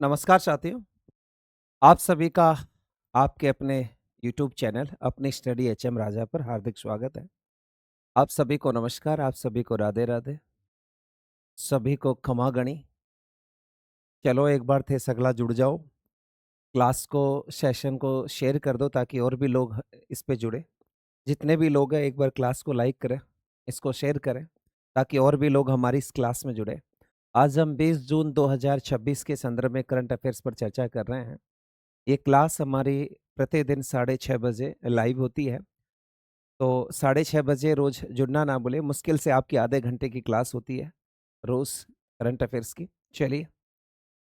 नमस्कार साथियों, आप सभी का आपके अपने YouTube चैनल अपनी स्टडी एचएम राजा पर हार्दिक स्वागत है। आप सभी को नमस्कार, आप सभी को राधे राधे, सभी को खमा गणी। चलो एक बार थे सगला जुड़ जाओ, क्लास को सेशन को शेयर कर दो ताकि और भी लोग इस पे जुड़े। जितने भी लोग हैं एक बार क्लास को लाइक करें, इसको शेयर करें ताकि और भी लोग हमारी इस क्लास में जुड़े। आज हम 20 जून 2026 के संदर्भ में करंट अफेयर्स पर चर्चा कर रहे हैं। ये क्लास हमारी प्रतिदिन 6:30 बजे लाइव होती है। तो 6:30 बजे रोज जुड़ना ना भूलें, मुश्किल से आपकी आधे घंटे की क्लास होती है रोज करंट अफेयर्स की। चलिए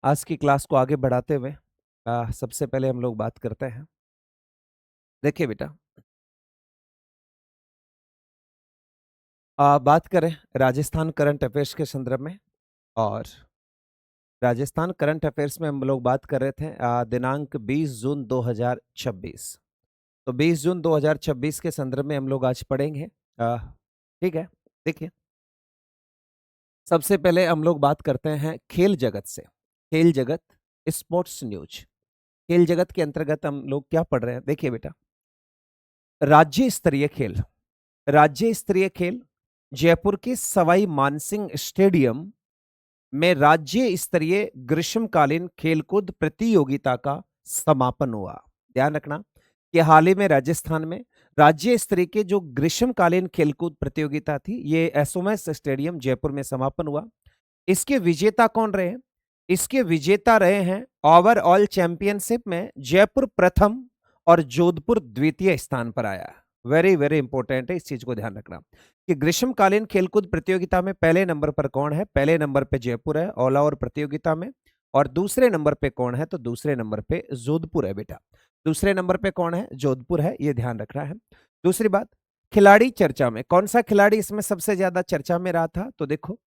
आज की क्लास को आगे बढ़ाते हुए सबसे पहले हम लोग बात करते हैं। देखिए बेटा, बात करें राजस्थान करंट अफेयर्स के संदर्भ में। और राजस्थान करंट अफेयर्स में हम लोग बात कर रहे थे दिनांक 20 जून 2026। तो 20 जून 2026 के संदर्भ में हम लोग आज पढ़ेंगे। ठीक है, देखिए सबसे पहले हम लोग बात करते हैं खेल जगत से। खेल जगत, स्पोर्ट्स न्यूज। खेल जगत के अंतर्गत हम लोग क्या पढ़ रहे हैं, देखिए बेटा। राज्य स्तरीय खेल, राज्य स्तरीय खेल जयपुर के सवाई मानसिंह स्टेडियम में राज्य स्तरीय ग्रीष्मकालीन खेलकूद प्रतियोगिता का समापन हुआ। ध्यान रखना कि हाल ही में राजस्थान में राज्य स्तरीय के जो ग्रीष्मकालीन खेलकूद प्रतियोगिता थी, ये एसओएस स्टेडियम जयपुर में समापन हुआ। इसके विजेता कौन रहे हैं? इसके विजेता रहे हैं ओवरऑल चैंपियनशिप में जयपुर प्रथम और जोधपुर द्वितीय स्थान पर आया। वेरी वेरी इंपॉर्टेंट है, इस चीज को ध्यान रखना कि ग्रीष्मकालीन खेलकूद प्रतियोगिता में पहले नंबर पर कौन है? पहले नंबर पे जयपुर है ऑल ओवर प्रतियोगिता में। और दूसरे नंबर पे कौन है? तो दूसरे नंबर पे जोधपुर है बेटा। दूसरे नंबर पे कौन है? जोधपुर है, ये ध्यान रखना है। दूसरी बात, खिलाड़ी चर्चा में कौन सा खिलाड़ी इसमें सबसे ज्यादा चर्चा में रहा था? तो देखो,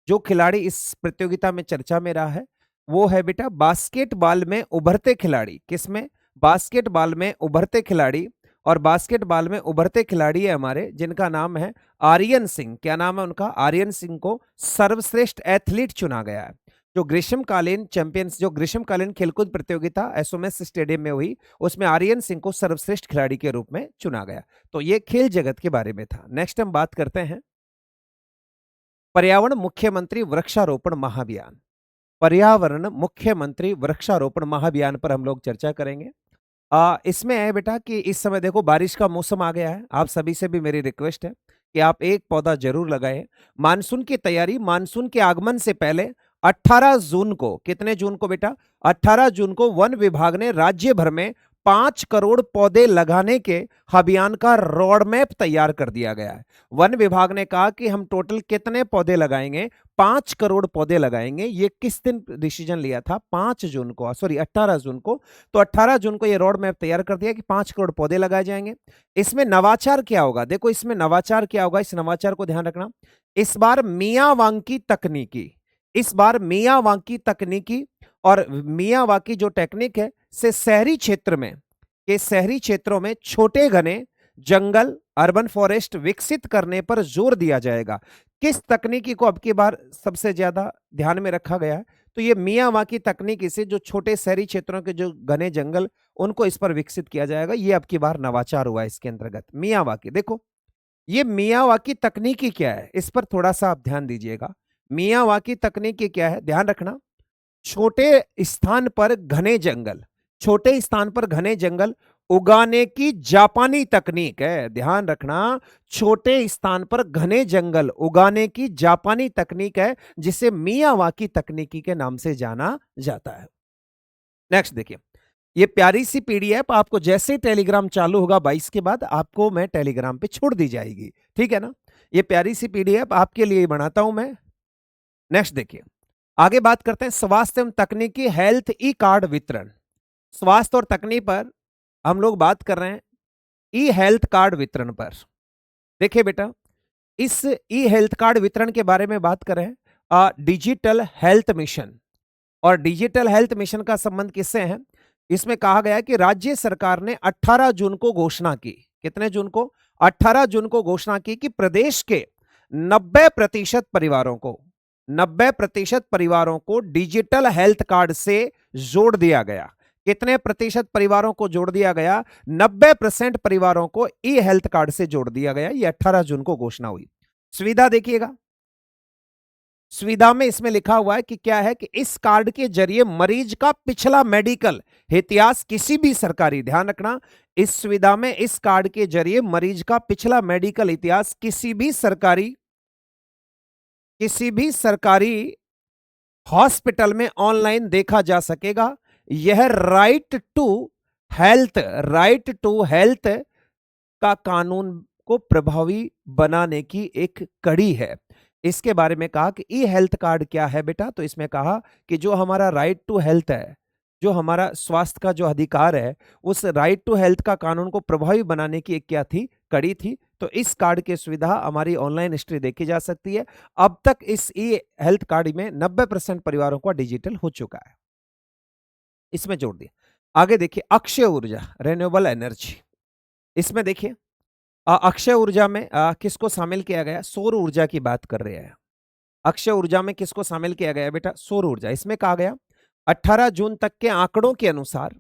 जो खिलाड़ी इस प्रतियोगिता में चर्चा में रहा है वो है बेटा बास्केटबॉल में उभरते खिलाड़ी। किसमें? बास्केटबॉल में उभरते खिलाड़ी। और बास्केटबॉल में उभरते खिलाड़ी है हमारे जिनका नाम है आर्यन सिंह। क्या नाम है उनका? आर्यन सिंह को सर्वश्रेष्ठ एथलीट चुना गया है। जो ग्रीष्मकालीन चैंपियंस, जो ग्रीष्मकालीन खेलकूद प्रतियोगिता एसओएस स्टेडियम में हुई, उसमें आर्यन सिंह को सर्वश्रेष्ठ खिलाड़ी के रूप में चुना गया। तो ये खेल जगत के बारे में था। नेक्स्ट हम बात करते हैं पर्यावरण मुख्यमंत्री वृक्षारोपण महाअभियान। पर्यावरण मुख्यमंत्री वृक्षारोपण महाअभियान पर हम लोग चर्चा करेंगे। इसमें है बेटा कि इस समय देखो बारिश का मौसम आ गया है। आप सभी से भी मेरी रिक्वेस्ट है कि आप एक पौधा जरूर लगाएं। मानसून की तैयारी, मानसून के आगमन से पहले 18 जून को, कितने जून को बेटा? 18 जून को वन विभाग ने राज्य भर में 5 करोड़ पौधे लगाने के अभियान का रोड मैप तैयार कर दिया गया है। वन विभाग ने कहा कि हम टोटल कितने पौधे लगाएंगे? 5 करोड़ पौधे लगाएंगे। ये किस दिन डिसीजन लिया था? 5 जून को, सॉरी 18 जून को। तो 18 जून को ये रोड मैप तैयार कर दिया कि 5 करोड़ पौधे लगाए जाएंगे। इसमें नवाचार क्या होगा? देखो इसमें नवाचार क्या होगा, इस नवाचार को ध्यान रखना। इस बार मियावाकी तकनीकी, इस बार मियावाकी तकनीकी और मियावाकी जो टेक्निक है से शहरी क्षेत्र में, के शहरी क्षेत्रों में छोटे घने जंगल, अर्बन फॉरेस्ट विकसित करने पर जोर दिया जाएगा। किस तकनीकी को अब की बार सबसे ज्यादा ध्यान में रखा गया है? तो ये मियावाकी तकनीकी से जो छोटे शहरी क्षेत्रों के जो घने जंगल, उनको इस पर विकसित किया जाएगा। ये अब की बार नवाचार हुआ है इसके अंतर्गत। मियावाकी, देखो ये मियावाकी तकनीकी क्या है, इस पर थोड़ा सा आप ध्यान दीजिएगा। मियावाकी तकनीकी क्या है, ध्यान रखना। छोटे स्थान पर घने जंगल, छोटे स्थान पर घने जंगल उगाने की जापानी तकनीक है। ध्यान रखना, छोटे स्थान पर घने जंगल उगाने की जापानी तकनीक है जिसे मियावाकी तकनीकी के नाम से जाना जाता है। नेक्स्ट देखिए, ये प्यारी सी पीडीएफ आपको जैसे टेलीग्राम चालू होगा 22 के बाद आपको मैं टेलीग्राम पे छोड़ दी जाएगी, ठीक है ना? ये प्यारी सी पीडीएफ आपके लिए बनाता हूं मैं। नेक्स्ट देखिए, आगे बात करते हैं स्वास्थ्य एवं तकनीकी हेल्थ ई कार्ड वितरण। स्वास्थ्य और तकनीक पर हम लोग बात कर रहे हैं ई हेल्थ कार्ड वितरण पर। देखिए बेटा, इस ई हेल्थ कार्ड वितरण के बारे में बात कर रहे हैं डिजिटल हेल्थ मिशन। और डिजिटल हेल्थ मिशन का संबंध किससे है? इसमें कहा गया कि राज्य सरकार ने 18 जून को घोषणा की। कितने जून को? 18 जून को घोषणा की कि प्रदेश के 90% परिवारों को, 90% परिवारों को डिजिटल हेल्थ कार्ड से जोड़ दिया गया। कितने प्रतिशत परिवारों को जोड़ दिया गया? 90% परिवारों को ई हेल्थ कार्ड से जोड़ दिया गया। ये 18 जून को घोषणा हुई। सुविधा देखिएगा, सुविधा में इसमें लिखा हुआ है कि क्या है कि इस कार्ड के जरिए मरीज का पिछला मेडिकल इतिहास किसी भी सरकारी, ध्यान रखना, इस सुविधा में इस कार्ड के जरिए मरीज का पिछला मेडिकल इतिहास किसी भी सरकारी हॉस्पिटल में ऑनलाइन देखा जा सकेगा। यह राइट टू हेल्थ का कानून को प्रभावी बनाने की एक कड़ी है। इसके बारे में कहा कि ई हेल्थ कार्ड क्या है बेटा, तो इसमें कहा कि जो हमारा राइट टू हेल्थ है, जो हमारा स्वास्थ्य का जो अधिकार है, उस राइट टू हेल्थ का कानून को प्रभावी बनाने की एक क्या थी, कड़ी थी। तो इस कार्ड की सुविधा हमारी ऑनलाइन हिस्ट्री देखी जा सकती है। अब तक इस ई हेल्थ कार्ड में 90% परिवारों का डिजिटल हो चुका है, इसमें जोड़ दिया। आगे देखिए, अक्षय ऊर्जा, रेन्यूएबल एनर्जी। इसमें देखिए अक्षय ऊर्जा में किसको शामिल किया गया? सौर ऊर्जा की बात कर रहे हैं। अक्षय ऊर्जा में किसको शामिल किया गया बेटा? सौर ऊर्जा। इसमें कहा गया 18 जून तक के आंकड़ों के अनुसार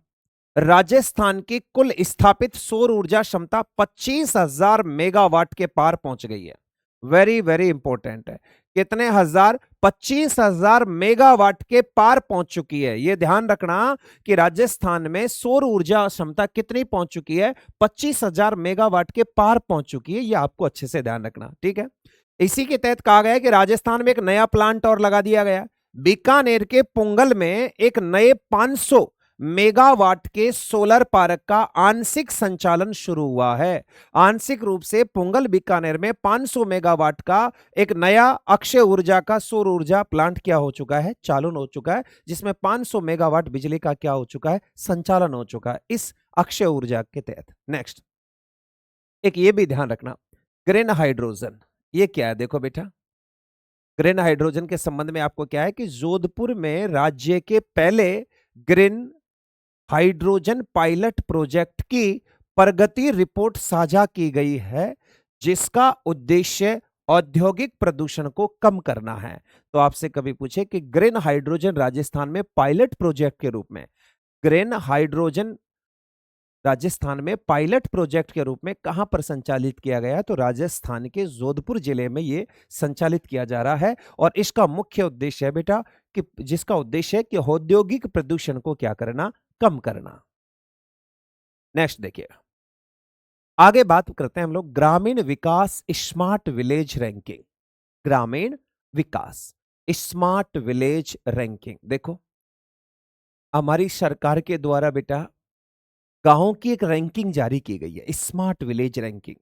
राजस्थान की कुल स्थापित सौर ऊर्जा क्षमता 25,000 मेगावाट के पार पहुंच गई है। वेरी वेरी इंपॉर्टेंट है। कितने हजार? 25,000 मेगावाट के पार पहुंच चुकी है। यह ध्यान रखना कि राजस्थान में सौर ऊर्जा क्षमता कितनी पहुंच चुकी है? 25,000 मेगावाट के पार पहुंच चुकी है। यह आपको अच्छे से ध्यान रखना, ठीक है। इसी के तहत कहा गया कि राजस्थान में एक नया प्लांट और लगा दिया गया। बीकानेर के पुंगल में एक नए 500 मेगावाट के सोलर पार्क का आंशिक संचालन शुरू हुआ है। आंशिक रूप से पुंगल बीकानेर में 500 मेगावाट का एक नया अक्षय ऊर्जा का सौर ऊर्जा प्लांट क्या हो चुका है? चालू हो चुका है, जिसमें 500 मेगावाट बिजली का क्या हो चुका है? संचालन हो चुका है इस अक्षय ऊर्जा के तहत। नेक्स्ट, एक ये भी ध्यान रखना, ग्रीन हाइड्रोजन। ये क्या है? देखो बेटा, ग्रीन हाइड्रोजन के संबंध में आपको क्या है कि जोधपुर में राज्य के पहले ग्रीन हाइड्रोजन पायलट प्रोजेक्ट की प्रगति रिपोर्ट साझा की गई है, जिसका उद्देश्य औद्योगिक प्रदूषण को कम करना है। तो आपसे कभी पूछे कि ग्रीन हाइड्रोजन राजस्थान में पायलट प्रोजेक्ट के रूप में, ग्रीन हाइड्रोजन राजस्थान में पायलट प्रोजेक्ट के रूप में कहां पर संचालित किया गया है? तो राजस्थान के जोधपुर जिले में यह संचालित किया जा रहा है। और इसका मुख्य उद्देश्य है बेटा कि जिसका उद्देश्य है कि औद्योगिक प्रदूषण को क्या करना? कम करना। नेक्स्ट देखिए, आगे बात करते हैं हम लोग ग्रामीण विकास स्मार्ट विलेज रैंकिंग। ग्रामीण विकास स्मार्ट विलेज रैंकिंग। देखो, हमारी सरकार के द्वारा बेटा गांवों की एक रैंकिंग जारी की गई है, स्मार्ट विलेज रैंकिंग।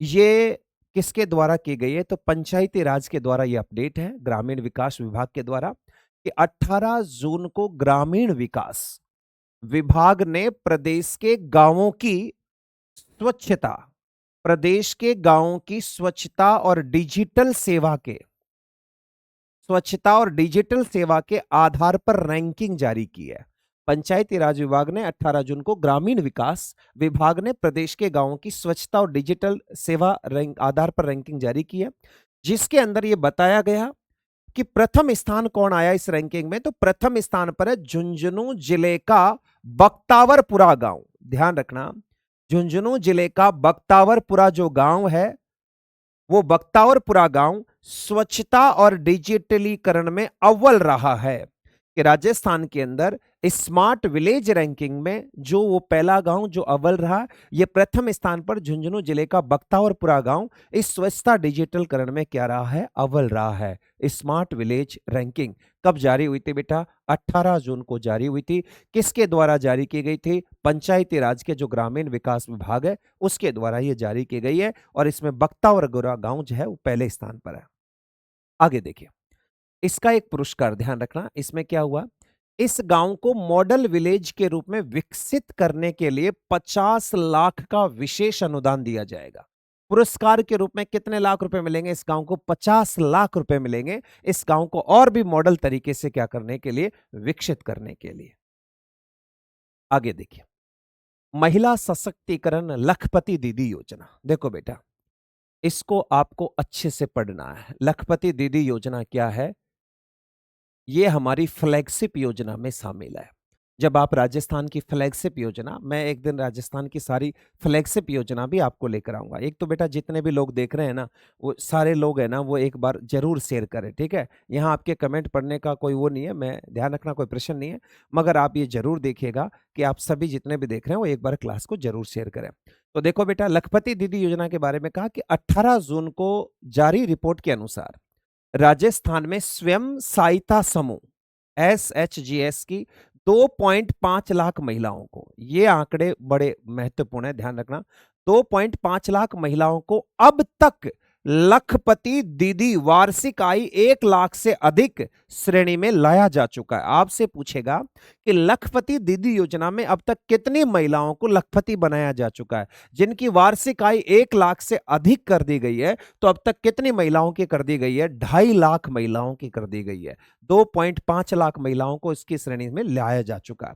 ये किसके द्वारा की गई है? तो पंचायती राज के द्वारा ये अपडेट है, ग्रामीण विकास विभाग के द्वारा, कि 18 जून को ग्रामीण विकास विभाग ने स्वच्छता प्रदेश के गांवों की स्वच्छता और डिजिटल सेवा के आधार पर रैंकिंग जारी की है। पंचायती राज विभाग ने 18 जून को ग्रामीण विकास विभाग ने प्रदेश के गांवों की स्वच्छता और डिजिटल सेवा आधार पर रैंकिंग जारी की है, जिसके अंदर यह बताया गया कि प्रथम स्थान कौन आया इस रैंकिंग में? तो प्रथम स्थान पर है झुंझुनू जिले का बख्तावरपुरा गांव। ध्यान रखना, झुंझुनू जिले का बख्तावरपुरा जो गांव है, वो बख्तावरपुरा गांव स्वच्छता और डिजिटलीकरण में अव्वल रहा है। कि राजस्थान के अंदर स्मार्ट विलेज रैंकिंग में जो वो पहला गांव जो अव्वल रहा, ये प्रथम स्थान पर झुंझुनू जिले का बख्तावरपुरा गांव इस स्वच्छता डिजिटलकरण में क्या रहा है? अव्वल रहा है। स्मार्ट विलेज रैंकिंग कब जारी हुई थी बेटा? 18 जून को जारी हुई थी। किसके द्वारा जारी की गई थी? पंचायती राज के जो ग्रामीण विकास विभाग है उसके द्वारा ये जारी की गई है। और इसमें बख्तावरपुरा गांव जो है वो पहले स्थान पर है। आगे देखिए, इसका एक पुरस्कार ध्यान रखना, इसमें क्या हुआ? इस गांव को मॉडल विलेज के रूप में विकसित करने के लिए 50 लाख का विशेष अनुदान दिया जाएगा। पुरस्कार के रूप में कितने लाख रुपए मिलेंगे इस गांव को? 50 लाख रुपए मिलेंगे इस गांव को और भी मॉडल तरीके से क्या करने के लिए? विकसित करने के लिए। आगे देखिए, महिला सशक्तिकरण लखपति दीदी योजना। देखो बेटा, इसको आपको अच्छे से पढ़ना है। लखपति दीदी योजना क्या है ये हमारी फ्लैगशिप योजना में शामिल है। जब आप राजस्थान की फ्लैगशिप योजना, मैं एक दिन राजस्थान की सारी फ्लैगशिप योजना भी आपको लेकर आऊँगा। एक तो बेटा जितने भी लोग देख रहे हैं ना, वो सारे लोग हैं ना, वो एक बार ज़रूर शेयर करें, ठीक है? यहाँ आपके कमेंट पढ़ने का कोई वो नहीं है, मैं ध्यान रखना कोई प्रश्न नहीं है, मगर आप ये ज़रूर देखिएगा कि आप सभी जितने भी देख रहे हैं, वो एक बार क्लास को ज़रूर शेयर करें। तो देखो बेटा, लखपति दीदी योजना के बारे में कहा कि 18 जून को जारी रिपोर्ट के अनुसार राजस्थान में स्वयं सहायता समूह एसएचजीएस की 2.5 लाख महिलाओं को, ये आंकड़े बड़े महत्वपूर्ण है, ध्यान रखना, 2.5 लाख महिलाओं को अब तक लखपति दीदी वार्षिक आय 1 लाख से अधिक श्रेणी में लाया जा चुका है। आपसे पूछेगा कि लखपति दीदी योजना में अब तक कितनी महिलाओं को लखपति बनाया जा चुका है, जिनकी वार्षिक आय 1 लाख से अधिक कर दी गई है, तो अब तक कितनी महिलाओं की कर दी गई है? 2.5 लाख महिलाओं की कर दी गई है। 2.5 लाख महिलाओं को इसकी श्रेणी में लाया जा चुका है।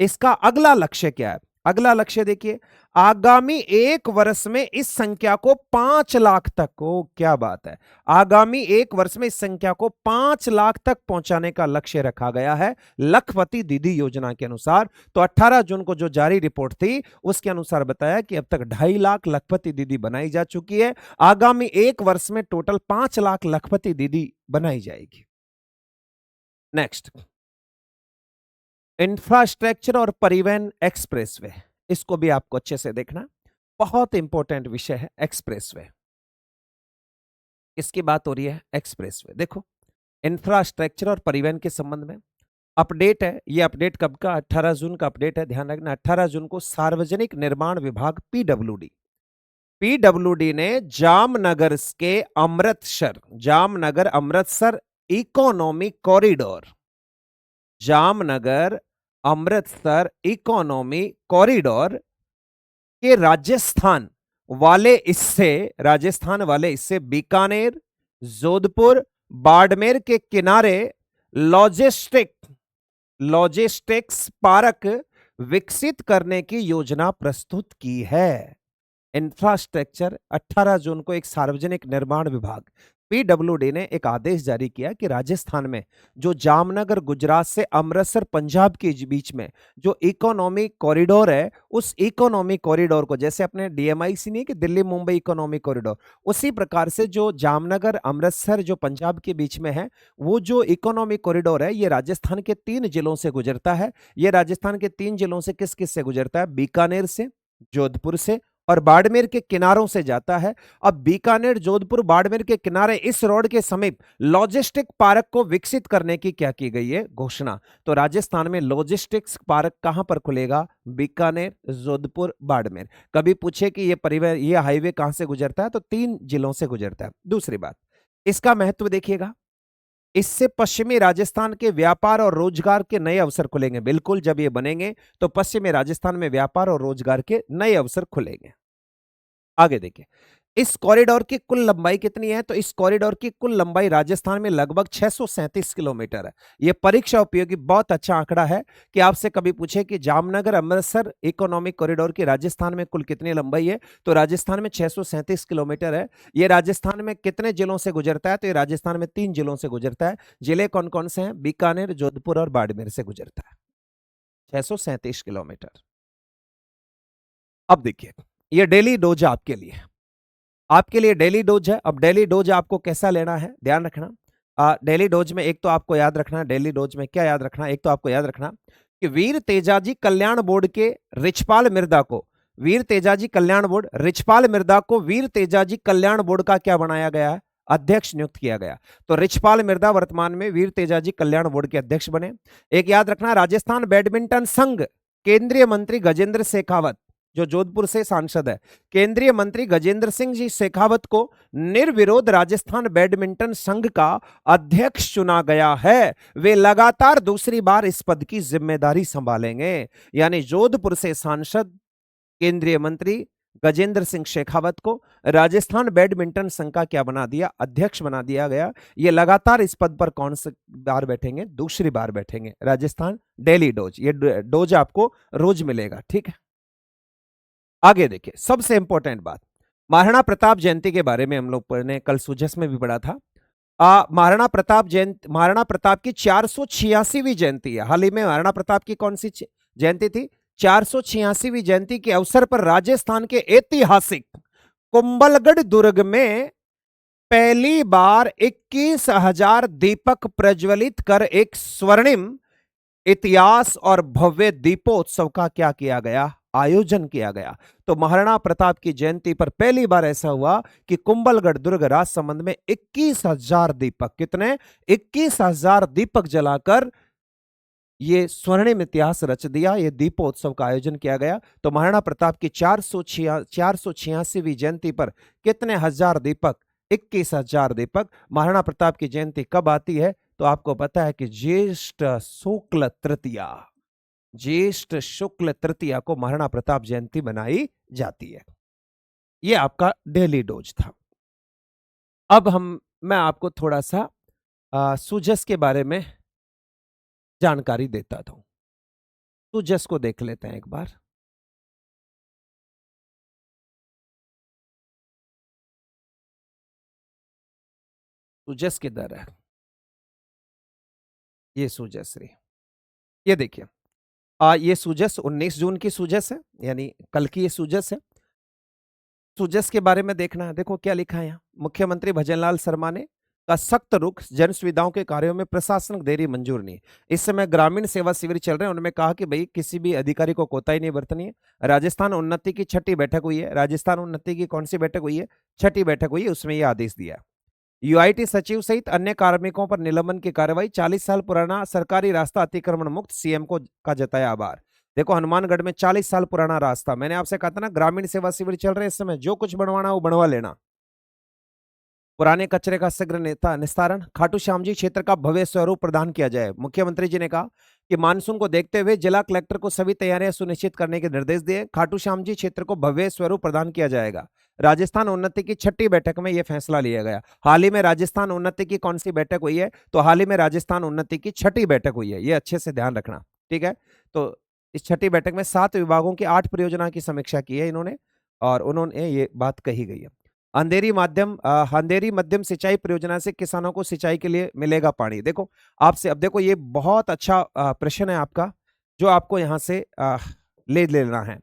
इसका अगला लक्ष्य क्या है? अगला लक्ष्य देखिए, आगामी 1 वर्ष में इस संख्या को 5 लाख तक, को क्या बात है, आगामी 1 वर्ष में इस संख्या को 5 लाख तक पहुंचाने का लक्ष्य रखा गया है लखपति दीदी योजना के अनुसार। तो 18 जून को जो जारी रिपोर्ट थी उसके अनुसार बताया कि अब तक 2.5 लाख लखपति दीदी बनाई जा चुकी है। आगामी 1 वर्ष में टोटल 5 लाख लखपति दीदी बनाई जाएगी। नेक्स्ट, इंफ्रास्ट्रक्चर और परिवहन एक्सप्रेसवे, इसको भी आपको अच्छे से देखना, बहुत इंपॉर्टेंट विषय है एक्सप्रेसवे। इसकी बात हो रही है एक्सप्रेसवे। देखो, इंफ्रास्ट्रक्चर और परिवहन के संबंध में अपडेट है। ये अपडेट कब का? 18 जून का अपडेट है, ध्यान रखना। 18 जून को सार्वजनिक निर्माण विभाग पीडब्ल्यूडी ने Jamnagar Amritsar economy corridor, Jamnagar Amritsar economy corridor के राजस्थान वाले हिस्से बीकानेर, जोधपुर, बाड़मेर के किनारे लॉजिस्टिक्स पार्क विकसित करने की योजना प्रस्तुत की है। इंफ्रास्ट्रक्चर 18 जून को एक सार्वजनिक निर्माण विभाग पीडब्ल्यूडी ने एक आदेश जारी किया कि राजस्थान में जो जामनगर गुजरात से अमृतसर पंजाब के बीच में जो इकोनॉमी कॉरिडोर है, उस इकोनॉमी कॉरिडोर को, जैसे अपने डीएमआईसी नहीं कि दिल्ली मुंबई इकोनॉमी कॉरिडोर, उसी प्रकार से जो जामनगर अमृतसर जो पंजाब के बीच में है, वो जो इकोनॉमी कॉरिडोर है, ये राजस्थान के 3 जिलों से गुजरता है। ये राजस्थान के 3 जिलों से किस किस से गुजरता है? बीकानेर से, जोधपुर से और बाड़मेर के किनारों से जाता है। अब बीकानेर, जोधपुर, बाड़मेर के किनारे इस रोड के समीप लॉजिस्टिक पार्क को विकसित करने की क्या की गई है? घोषणा। तो राजस्थान में लॉजिस्टिक्स पार्क कहां पर खुलेगा? बीकानेर, जोधपुर, बाड़मेर। कभी पूछे कि ये हाईवे कहां से गुजरता है, तो 3 जिलों से गुजरता है। दूसरी बात, इसका महत्व देखिएगा, इससे पश्चिमी राजस्थान के व्यापार और रोजगार के नए अवसर खुलेंगे। बिल्कुल, जब ये बनेंगे तो पश्चिमी राजस्थान में व्यापार और रोजगार के नए अवसर खुलेंगे। आगे देखिए, इस कॉरिडोर की कुल लंबाई कितनी है? तो इस कॉरिडोर की कुल लंबाई राजस्थान में लगभग 637 किलोमीटर है। यह परीक्षा उपयोगी बहुत अच्छा आंकड़ा है कि आपसे कभी पूछे कि जामनगर अमृतसर इकोनॉमिक कॉरिडोर की राजस्थान में कुल कितनी लंबाई है, तो राजस्थान में 637 किलोमीटर है। यह राजस्थान में कितने जिलों से गुजरता है? तो यह राजस्थान में 3 जिलों से गुजरता है। जिले कौन कौन से हैं? बीकानेर, जोधपुर और बाड़मेर से गुजरता है। 637 किलोमीटर। अब देखिए, यह डेली डोज आपके लिए डेली डोज है। अब डेली डोज आपको कैसा लेना है, ध्यान रखना। डेली डोज में एक तो आपको याद रखना, डेली डोज में क्या याद रखना, एक तो आपको याद रखना कि वीर तेजाजी कल्याण बोर्ड के रिचपाल मिर्दा को वीर तेजाजी कल्याण बोर्ड का क्या बनाया गया है? अध्यक्ष नियुक्त किया गया। तो रिचपाल मिर्दा वर्तमान में वीर तेजाजी कल्याण बोर्ड के अध्यक्ष बने। एक याद रखना, राजस्थान बैडमिंटन संघ केंद्रीय मंत्री गजेंद्र शेखावत, जो जोधपुर से सांसद है, केंद्रीय मंत्री गजेंद्र सिंह जी शेखावत को निर्विरोध राजस्थान बैडमिंटन संघ का अध्यक्ष चुना गया है। वे लगातार दूसरी बार इस पद की जिम्मेदारी संभालेंगे। यानी जोधपुर से सांसद केंद्रीय मंत्री गजेंद्र सिंह शेखावत को राजस्थान बैडमिंटन संघ का क्या बना दिया? अध्यक्ष बना दिया गया। ये लगातार इस पद पर कौन सी बार बैठेंगे? दूसरी बार बैठेंगे। राजस्थान डेली डोज, ये डोज आपको रोज मिलेगा, ठीक है। आगे देखिए, सबसे इंपॉर्टेंट बात, महाराणा प्रताप जयंती के बारे में हम लोग ने कल सुजस में भी पढ़ा था। महाराणा प्रताप की 486वीं जयंती है। हाल ही में महाराणा प्रताप की कौन सी जयंती थी? 486वीं जयंती के अवसर पर राजस्थान के ऐतिहासिक कुंभलगढ़ दुर्ग में पहली बार 21,000 दीपक प्रज्वलित कर एक स्वर्णिम इतिहास और भव्य दीपोत्सव का क्या किया गया? आयोजन किया गया। तो महाराणा प्रताप की जयंती पर पहली बार ऐसा हुआ कि कुंभलगढ़ दुर्ग राजसमंद में 21,000 दीपक, कितने? 21,000 दीपक जलाकर ये स्वर्णिम इतिहास रच दिया। ये दीपोत्सव का आयोजन किया गया। तो महाराणा प्रताप की 486वीं जयंती पर कितने हजार दीपक? 21,000 दीपक। महाराणा प्रताप की जयंती कब आती है? तो आपको पता है कि ज्येष्ठ शुक्ल तृतीया, ज्येष्ठ शुक्ल तृतीया को महाराणा प्रताप जयंती मनाई जाती है। ये आपका डेली डोज था। अब मैं आपको थोड़ा सा सुजस के बारे में जानकारी देता था। सुजस को देख लेते हैं एक बार। सुजस किधर है? ये सुजस रे, ये देखिए, ये सुजस 19 जून की सुजस है, यानी कल की ये सुजस है। सुजस के बारे में देखना है। देखो क्या लिखा है यहाँ। मुख्यमंत्री भजनलाल शर्मा ने का सख्त रुख, जन सुविधाओं के कार्यों में प्रशासनिक देरी मंजूर नहीं। इस समय ग्रामीण सेवा शिविर चल रहे हैं। उन्होंने कहा कि भाई किसी भी अधिकारी को कोताही नहीं बरतनी है। राजस्थान उन्नति की 6ठी बैठक हुई है। राजस्थान उन्नति की कौन सी बैठक हुई है? 6ठी बैठक हुई है, उसमें यह आदेश दिया। यूआईटी सचिव सहित अन्य कार्मिकों पर निलंबन की कार्रवाई। 40 साल पुराना सरकारी रास्ता अतिक्रमण मुक्त, सीएम को का जताया आभार। देखो हनुमानगढ़ में 40 साल पुराना रास्ता, मैंने आपसे कहा था ना ग्रामीण सेवा शिविर चल रहे हैं इस समय, जो कुछ बनवाना वो बनवा लेना। पुराने कचरे का शीघ्र निस्तारण। खाटू श्याम जी क्षेत्र का भव्य स्वरूप प्रदान किया जाए। मुख्यमंत्री जी ने कहा कि मानसून को देखते हुए जिला कलेक्टर को सभी तैयारियां सुनिश्चित करने के निर्देश दिए। खाटू श्याम जी क्षेत्र को भव्य स्वरूप प्रदान किया जाएगा। राजस्थान उन्नति की 6ठी बैठक में यह फैसला लिया गया। हाल ही में राजस्थान उन्नति की कौन सी बैठक हुई है? तो हाल ही में राजस्थान उन्नति की 6ठी बैठक हुई है। यह अच्छे से ध्यान रखना, ठीक है। तो इस 6ठी बैठक में 7 विभागों की 8 परियोजना की समीक्षा की है इन्होंने, और उन्होंने ये बात कही गई है। अंधेरी मध्यम सिंचाई परियोजना से किसानों को सिंचाई के लिए मिलेगा पानी। देखो आपसे, अब देखो ये बहुत अच्छा प्रश्न है आपका, जो आपको यहां से ले लेना है।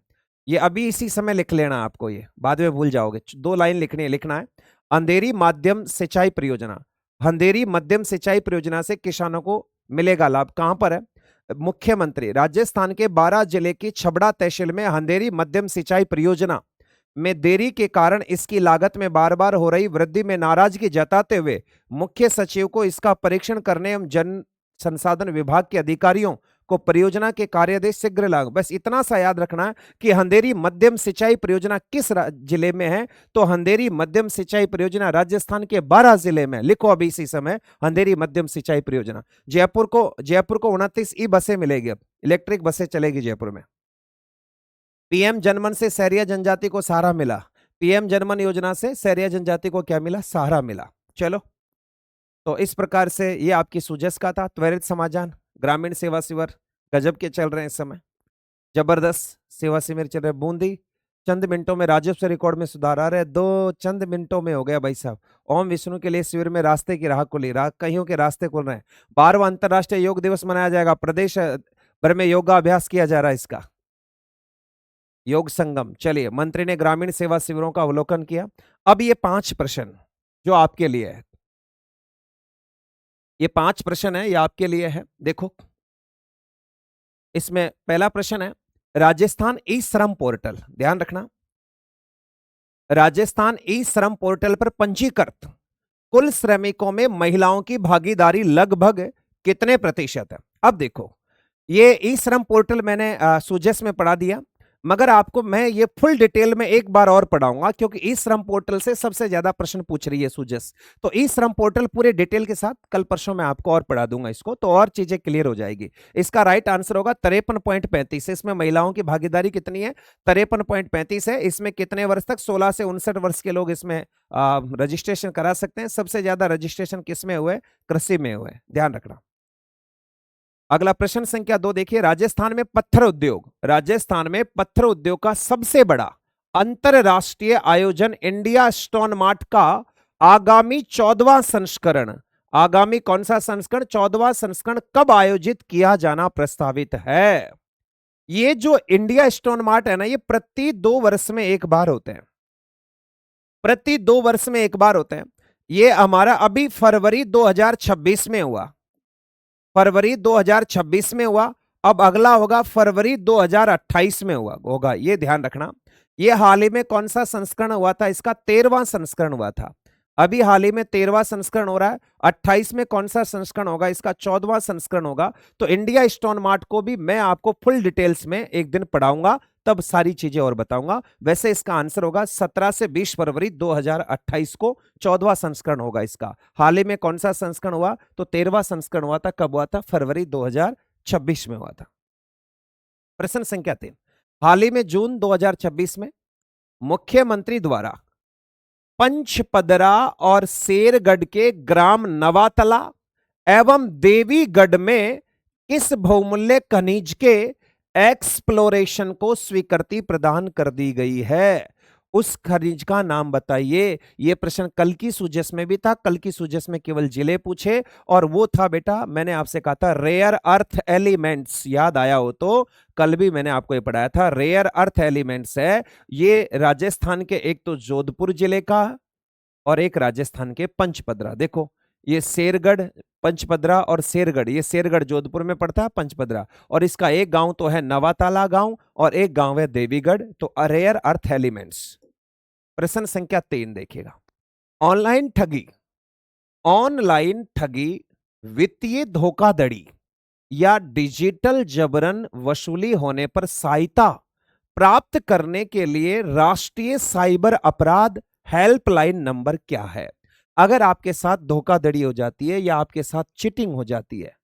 ये अभी इसी समय लिख लेना, आपको ये बाद में भूल जाओगे। 2 लाइन लिखना है। अंधेरी मध्यम सिंचाई परियोजना, अंधेरी मध्यम सिंचाई परियोजना से किसानों को मिलेगा लाभ। कहां पर है? मुख्यमंत्री राजस्थान के 12 जिले की छबड़ा तहसील में अंधेरी मध्यम सिंचाई परियोजना में देरी के कारण इसकी लागत में बार बार हो रही वृद्धि में नाराजगी जताते हुए मुख्य सचिव को इसका परीक्षण करने एवं जन संसाधन विभाग के अधिकारियों को परियोजना के कार्यादेश शीघ्र लागू। बस इतना सा याद रखना है कि अंधेरी मध्यम सिंचाई परियोजना किस जिले में है? तो अंधेरी मध्यम सिंचाई परियोजना राजस्थान के 12 जिले में। लिखो अभी इसी समय अंधेरी मध्यम सिंचाई परियोजना। जयपुर को 29 ई बसें मिलेगी, अब इलेक्ट्रिक बसें चलेगी जयपुर में। पीएम जनमन से सहरिया जनजाति को सहारा मिला। पीएम जनमन योजना से सहरिया जनजाति को क्या मिला? सहारा मिला। चलो, तो इस प्रकार से ये आपकी सुजस का था। त्वरित समाधान, ग्रामीण सेवा शिविर गजब के चल रहे हैं इस समय, जबरदस्त सेवा शिविर चल रहे। बूंदी चंद मिनटों में राजस्व रिकॉर्ड में सुधार आ रहे हैं। 2 चंद मिनटों में हो गया भाई साहब। ओम विष्णु के लिए शिविर में रास्ते की राह खुली, कईयों के रास्ते खुल रहे हैं। 12वां अंतर्राष्ट्रीय योग दिवस मनाया जाएगा। प्रदेश भर में योगाभ्यास किया जा रहा है इसका, योग संगम। चलिए, मंत्री ने ग्रामीण सेवा शिविरों का अवलोकन किया। अब ये 5 प्रश्न जो आपके लिए है, ये 5 प्रश्न है, ये आपके लिए है। देखो इसमें पहला प्रश्न है, राजस्थान ई श्रम पोर्टल, ध्यान रखना, राजस्थान ई श्रम पोर्टल पर पंजीकृत कुल श्रमिकों में महिलाओं की भागीदारी लगभग कितने प्रतिशत है? अब देखो, ये ई श्रम पोर्टल मैंने सुजस में पढ़ा दिया, मगर आपको मैं ये फुल डिटेल में एक बार और पढ़ाऊंगा, क्योंकि ई श्रम पोर्टल से सबसे ज्यादा प्रश्न पूछ रही है सुजस। तो ई श्रम पोर्टल पूरे डिटेल के साथ कल परसों में आपको और पढ़ा दूंगा इसको, तो और चीजें क्लियर हो जाएगी। इसका राइट आंसर होगा 53.35। इसमें महिलाओं की भागीदारी कितनी है? 53.35 है। इसमें कितने वर्ष तक? 16 से 59 वर्ष के लोग इसमें रजिस्ट्रेशन करा सकते हैं। सबसे ज्यादा रजिस्ट्रेशन किसमें हुए? कृषि में हुए, ध्यान रखना। अगला प्रश्न संख्या 2 देखिए, राजस्थान में पत्थर उद्योग, राजस्थान में पत्थर उद्योग का सबसे बड़ा अंतरराष्ट्रीय आयोजन इंडिया स्टोन मार्ट का आगामी 14वां संस्करण आगामी कौन सा संस्करण 14वां संस्करण कब आयोजित किया जाना प्रस्तावित है? ये जो इंडिया स्टोन मार्ट है ना, ये प्रति 2 वर्ष में एक बार होते हैं, प्रति 2 वर्ष में एक बार होते हैं। ये हमारा अभी फरवरी 2026 में हुआ, फरवरी 2026 में हुआ। अब अगला होगा फरवरी 2028 में होगा, ये ध्यान रखना। ये हाल ही में कौन सा संस्करण हुआ था? इसका 13वां संस्करण हुआ था। अभी हाल ही में 13वां संस्करण हो रहा है। 28 में कौन सा संस्करण होगा? इसका 14वां संस्करण होगा। तो इंडिया स्टोन मार्ट को भी मैं आपको फुल डिटेल्स में एक दिन पढ़ाऊंगा, तब सारी चीजें और बताऊंगा। वैसे इसका आंसर होगा 17 से 20 फरवरी 2028 को 14वां संस्करण होगा इसका। हाल ही में कौन सा संस्करण हुआ? तो 13वां संस्करण हुआ था। कब हुआ था? फरवरी 2026 में हुआ था। प्रश्न संख्या 3, हाल ही में जून 2026 में मुख्यमंत्री द्वारा पंचपदरा और शेरगढ़ के ग्राम नवातला एवं देवीगढ़ में किस बहुमूल्य खनिज के एक्सप्लोरेशन को स्वीकृति प्रदान कर दी गई है? उस खनिज का नाम बताइए। यह प्रश्न कल की सुजस में भी था। कल की सुजस में केवल जिले पूछे, और वो था बेटा, मैंने आपसे कहा था रेयर अर्थ एलिमेंट्स, याद आया हो तो कल भी मैंने आपको ये पढ़ाया था। रेयर अर्थ एलिमेंट्स है ये राजस्थान के, एक तो जोधपुर जिले का और एक राजस्थान के पंचपदरा। देखो ये शेरगढ़, पंचपदरा और शेरगढ़, ये शेरगढ़ जोधपुर में पड़ता है, पंचपदरा, और इसका एक गांव तो है नवाताला गांव और एक गांव है देवीगढ़। तो रेयर अर्थ एलिमेंट्स। प्रश्न संख्या 3 देखिएगा, ऑनलाइन ठगी, ऑनलाइन ठगी, वित्तीय धोखाधड़ी या डिजिटल जबरन वसूली होने पर सहायता प्राप्त करने के लिए राष्ट्रीय साइबर अपराध हेल्पलाइन नंबर क्या है? अगर आपके साथ धोखाधड़ी हो जाती है या आपके साथ चीटिंग हो जाती है,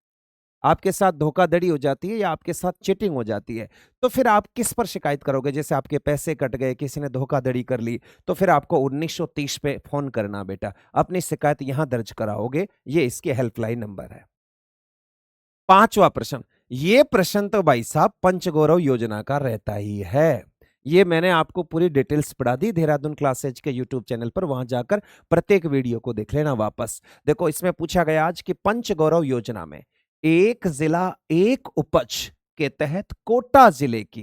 आपके साथ धोखाधड़ी हो जाती है या आपके साथ चीटिंग हो जाती है, तो फिर आप किस पर शिकायत करोगे? जैसे आपके पैसे कट गए, किसी ने धोखाधड़ी कर ली, तो फिर आपको 1930 पे फोन करना बेटा, अपनी शिकायत यहां दर्ज कराओगे। ये इसके हेल्पलाइन नंबर है। 5वां प्रश्न, ये प्रश्न तो भाई साहब पंचगौरव योजना का रहता ही है। ये मैंने आपको पूरी डिटेल्स पढ़ा दी देहरादून क्लासेज के यूट्यूब चैनल पर, वहां जाकर प्रत्येक वीडियो को देख लेना वापस। देखो इसमें पूछा गया आज कि पंचगौरव योजना में एक जिला एक उपज के तहत कोटा जिले की,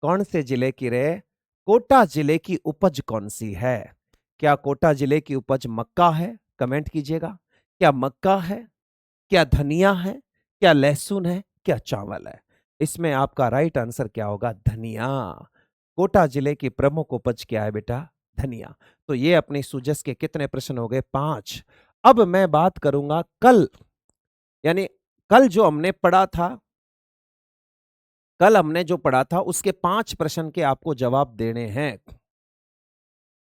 कौन से जिले की रे? कोटा जिले की उपज कौन सी है? क्या कोटा जिले की उपज मक्का है? कमेंट कीजिएगा। क्या मक्का है? क्या धनिया है? क्या लहसुन है? क्या चावल है? इसमें आपका राइट आंसर क्या होगा? धनिया। कोटा जिले की प्रमुख उपज क्या है बेटा? धनिया। तो ये अपनी सुजस के कितने प्रश्न हो गए? 5। अब मैं बात करूंगा कल, यानी कल जो हमने पढ़ा था, कल हमने जो पढ़ा था उसके 5 प्रश्न के आपको जवाब देने हैं,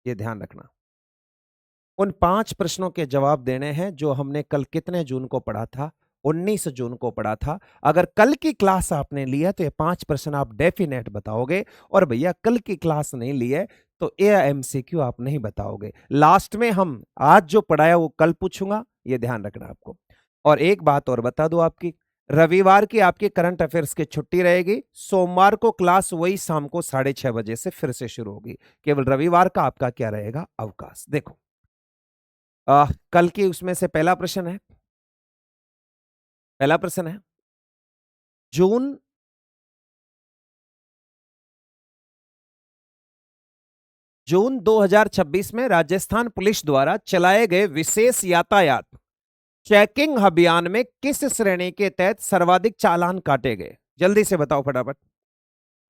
ये ध्यान रखना। उन 5 प्रश्नों के जवाब देने हैं जो हमने कल कितने जून को पढ़ा था? 19 जून को पढ़ा था। अगर कल की क्लास आपने ली है तो ये 5 प्रश्न आप डेफिनेट बताओगे, और भैया कल की क्लास नहीं ली है तो ये एमसीक्यू आप नहीं बताओगे। लास्ट में हम आज जो पढ़ाया वो कल पूछूंगा, ये ध्यान रखना आपको। और एक बात और बता दूं आपकी, रविवार की आपकी करंट अफेयर्स की छुट्टी रहेगी। सोमवार को क्लास वही शाम को 6:30 बजे से फिर से शुरू होगी। केवल रविवार का आपका क्या रहेगा? अवकाश। देखो कल की उसमें से पहला प्रश्न है, पहला प्रश्न है, जून जून 2026 में राजस्थान पुलिस द्वारा चलाए गए विशेष यातायात चेकिंग अभियान में किस श्रेणी के तहत सर्वाधिक चालान काटे गए? जल्दी से बताओ फटाफट।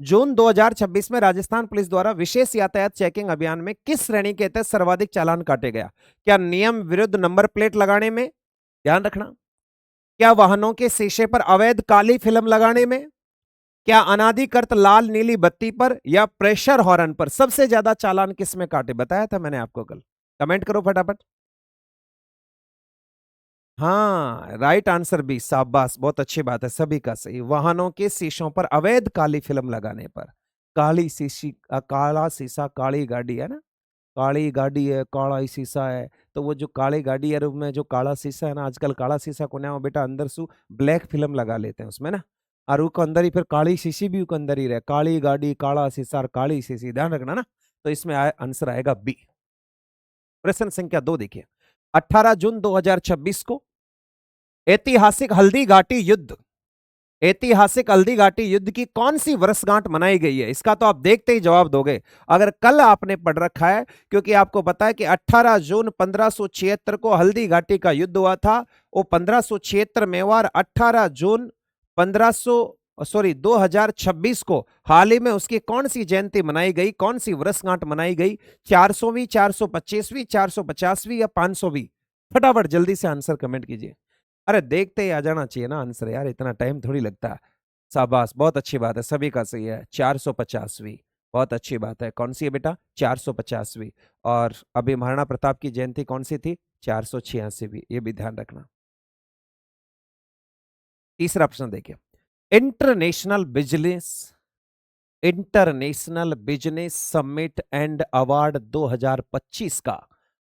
जून 2026 में राजस्थान पुलिस द्वारा विशेष यातायात चेकिंग अभियान में किस श्रेणी के तहत सर्वाधिक चालान काटे गया? क्या नियम विरुद्ध नंबर प्लेट लगाने में? ध्यान रखना। क्या वाहनों के शीशे पर अवैध काली फिल्म लगाने में? क्या अनाधिकृत लाल नीली बत्ती पर या प्रेशर हॉर्न पर? सबसे ज्यादा चालान किस में काटे? बताया था मैंने आपको कल। कमेंट करो फटाफट। हाँ, राइट आंसर बी, शाबाश, बहुत अच्छी बात है, सभी का सही। वाहनों के शीशों पर अवैध काली फिल्म लगाने पर। काली शीशी, काला शीशा, काली गाड़ी है ना, काली गाड़ी है, काला ही शीशा है। तो वो जो काली गाड़ी है में जो काला शीशा है ना, आजकल काला शीशा को ना बेटा अंदर सु ब्लैक फिल्म लगा लेते हैं उसमें ना, और वो अंदर ही फिर काली शीशी भी अंदर ही रहे। काली गाड़ी, काला शीशा और काली शीशी, ध्यान रखना ना। तो इसमें आंसर आएगा बी। प्रश्न संख्या 2 देखिए, 18 जून 2026 को ऐतिहासिक हल्दी घाटी युद्ध, ऐतिहासिक हल्दी घाटी युद्ध की कौन सी वर्षगांठ मनाई गई है? इसका तो आप देखते ही जवाब दोगे अगर कल आपने पढ़ रखा है, क्योंकि आपको पता है कि 18 जून 1576 को हल्दी घाटी का युद्ध हुआ था। वो 1576 में हुआ और 18 जून 2026 को हाल ही में उसकी कौन सी जयंती मनाई गई, कौन सी वर्षगांठ मनाई गई? 400वीं, 425वीं, 450वीं या 500वीं? फटाफट जल्दी से आंसर कमेंट कीजिए। अरे देखते ही आ जाना चाहिए ना आंसर यार, इतना टाइम थोड़ी लगता है। शाबाश, बहुत अच्छी बात है, सभी का सही है, 450वीं। बहुत अच्छी बात है। कौन सी है बेटा? 450वीं। और अभी महाराणा प्रताप की जयंती कौन सी थी? 486वीं। ये भी ध्यान रखना। तीसरा प्रश्न देखिए, international business international business summit and award 2025 का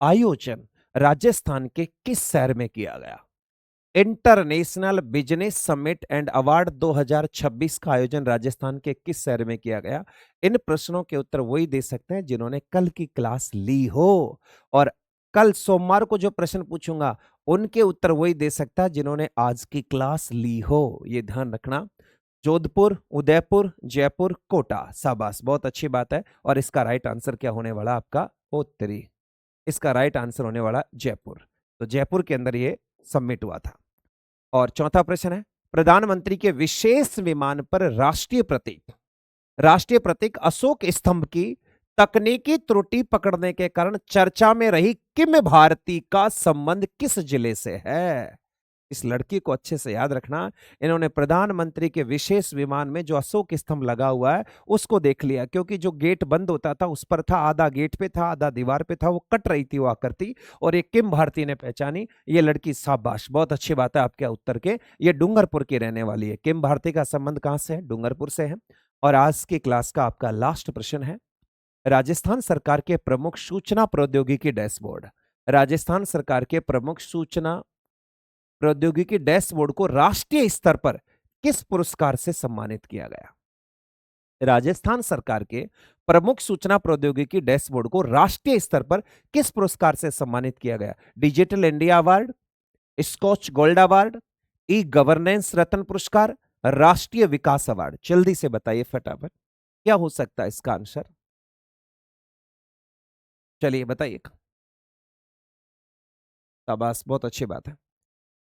आयोजन राजस्थान के किस शहर में किया गया? International business summit and award 2026 का आयोजन राजस्थान के किस शहर में किया गया? इन प्रश्नों के उत्तर वही दे सकते हैं जिन्होंने कल की क्लास ली हो, और कल सोमवार को जो प्रश्न पूछूंगा उनके उत्तर वही दे सकता है जिन्होंने आज की क्लास ली हो। ये ध्यान रखना। जोधपुर, उदयपुर, जयपुर, कोटा। शाबाश, बहुत अच्छी बात है। और इसका राइट आंसर क्या होने वाला आपका? उत्तरी। इसका राइट आंसर होने वाला जयपुर। तो जयपुर के अंदर ये सबमिट हुआ था। और चौथा प्रश्न है, प्रधानमंत्री के विशेष विमान पर राष्ट्रीय प्रतीक अशोक स्तंभ की तकनीकी त्रुटि पकड़ने के कारण चर्चा में रही किम भारती का संबंध किस जिले से है? इस लड़की को अच्छे से याद रखना। इन्होंने प्रधानमंत्री के विशेष विमान में जो अशोक स्तंभ लगा हुआ है उसको देख लिया, क्योंकि जो गेट बंद होता था उस पर था, आधा गेट पे था, आधा दीवार पे था, वो कट रही थी वो आकृति, और ये किम भारती ने पहचानी। ये लड़की, शाबाश, बहुत अच्छी बात है आपके उत्तर के। ये डूंगरपुर की रहने वाली है। किम भारती का संबंध कहां से है? डूंगरपुर से है। और आज की क्लास का आपका लास्ट प्रश्न है, राजस्थान सरकार के प्रमुख सूचना प्रौद्योगिकी डैशबोर्ड, राजस्थान सरकार के प्रमुख सूचना प्रौद्योगिकी डैशबोर्ड को राष्ट्रीय स्तर पर किस पुरस्कार से सम्मानित किया गया? राजस्थान सरकार के प्रमुख सूचना प्रौद्योगिकी डैशबोर्ड को राष्ट्रीय स्तर पर किस पुरस्कार से सम्मानित किया गया? Digital India award, Scotch gold award, e governance रत्न पुरस्कार, राष्ट्रीय विकास अवार्ड। जल्दी से बताइए फटाफट, क्या हो सकता है इसका आंसर? चलिए बताइए। शाबाश, बहुत अच्छी बात है।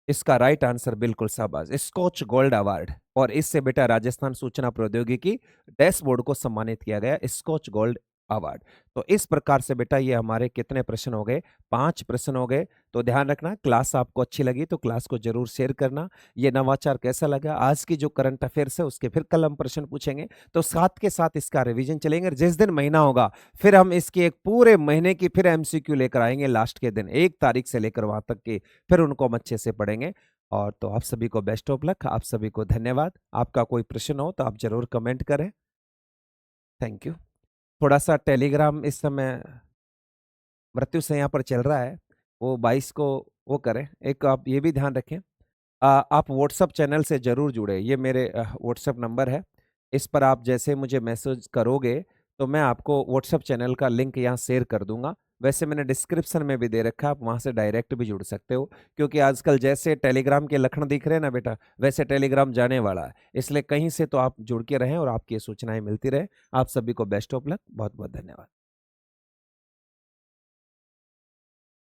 इसका राइट आंसर बिल्कुल शाबाश, स्कॉच गोल्ड अवार्ड। और इससे बेटा राजस्थान सूचना प्रौद्योगिकी डैशबोर्ड को सम्मानित किया गया स्कॉच गोल्ड अवार्ड। तो इस प्रकार से बेटा ये हमारे कितने प्रश्न हो गए? 5 प्रश्न हो गए। तो ध्यान रखना, क्लास आपको अच्छी लगी तो क्लास को जरूर शेयर करना। ये नवाचार कैसा लगा? आज की जो करंट अफेयर्स है उसके फिर कल हम प्रश्न पूछेंगे, तो साथ के साथ इसका रिवीजन चलेंगे। जिस दिन महीना होगा फिर हम इसके एक पूरे महीने की फिर एमसीक्यू लेकर आएंगे, लास्ट के दिन 1 तारीख से लेकर वहां तक की, फिर उनको हम अच्छे से पढ़ेंगे। और तो आप सभी को बेस्ट ऑफ लक, आप सभी को धन्यवाद। आपका कोई प्रश्न हो तो आप जरूर कमेंट करें। Thank you. थोड़ा सा टेलीग्राम इस समय मृत्यु से यहाँ पर चल रहा है, वो 22 को वो करें। एक आप ये भी ध्यान रखें, आप व्हाट्सअप चैनल से जरूर जुड़े। ये मेरे व्हाट्सअप नंबर है, इस पर आप जैसे मुझे मैसेज करोगे तो मैं आपको व्हाट्सअप चैनल का लिंक यहाँ शेयर कर दूंगा। वैसे मैंने डिस्क्रिप्शन में भी दे रखा है, आप वहाँ से डायरेक्ट भी जुड़ सकते हो, क्योंकि आजकल जैसे टेलीग्राम के लक्षण दिख रहे हैं ना बेटा, वैसे टेलीग्राम जाने वाला है। इसलिए कहीं से तो आप जुड़ के रहें और आपकी सूचनाएं मिलती रहे। आप सभी को बेस्ट ऑफ लक, बहुत बहुत धन्यवाद।